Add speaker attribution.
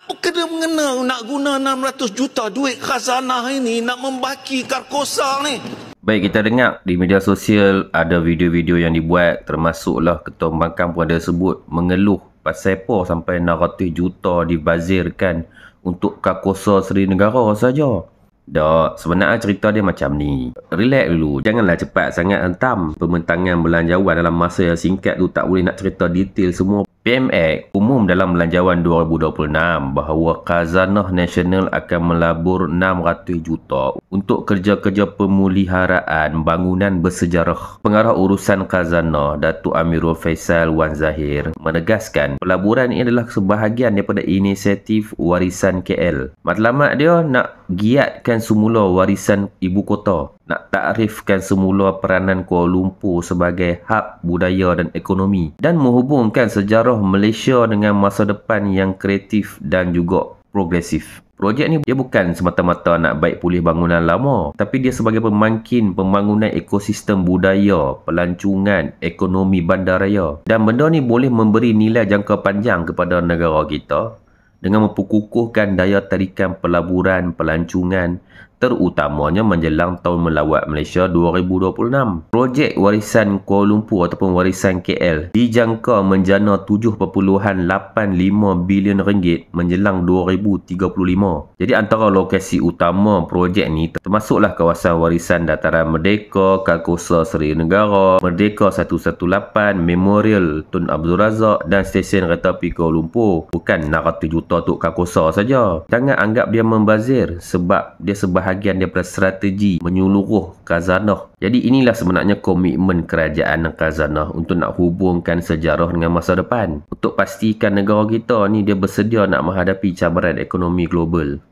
Speaker 1: Apa kena mengena nak guna 600 juta duit khazanah ini nak membaki Karkosa ni?
Speaker 2: Baik, kita dengar di media sosial ada video-video yang dibuat, termasuklah Ketua Pembangkang pun ada sebut mengeluh pasal apa sampai 600 juta dibazirkan untuk Karkosa Seri Negara saja. Tak, sebenarnya cerita dia macam ni. Relax dulu, janganlah cepat sangat hentam pembentangan belanjawan dalam masa yang singkat tu, tak boleh nak cerita detail semua. PMX umum dalam belanjawan 2026 bahawa Khazanah Nasional akan melabur 600 juta untuk kerja-kerja pemuliharaan bangunan bersejarah. Pengarah urusan Khazanah, Datuk Amirul Faisal Wan Zahir, menegaskan pelaburan ini adalah sebahagian daripada inisiatif Warisan KL. Matlamat dia nak giatkan semula warisan ibu kota, nak takrifkan semula peranan Kuala Lumpur sebagai hub budaya dan ekonomi, dan menghubungkan sejarah Malaysia dengan masa depan yang kreatif dan juga progresif. Projek ni dia bukan semata-mata nak baik pulih bangunan lama, tapi dia sebagai pemangkin pembangunan ekosistem budaya, pelancongan, ekonomi bandaraya. Dan benda ni boleh memberi nilai jangka panjang kepada negara kita dengan memperkukuhkan daya tarikan pelaburan, pelancongan, terutamanya menjelang tahun melawat Malaysia 2026. Projek Warisan Kuala Lumpur ataupun Warisan KL dijangka menjana 7.85 bilion ringgit menjelang 2035. Jadi antara lokasi utama projek ni termasuklah kawasan warisan Dataran Merdeka, Karkosa Seri Negara, Merdeka 118, Memorial Tun Abdul Razak dan stesen kereta api Kuala Lumpur. Bukan 600 juta untuk Karkosa saja. Jangan anggap dia membazir sebab dia sebahagian daripada strategi menyeluruh khazanah. Jadi inilah sebenarnya komitmen kerajaan khazanah untuk nak hubungkan sejarah dengan masa depan, untuk pastikan negara kita ni dia bersedia nak menghadapi cabaran ekonomi global.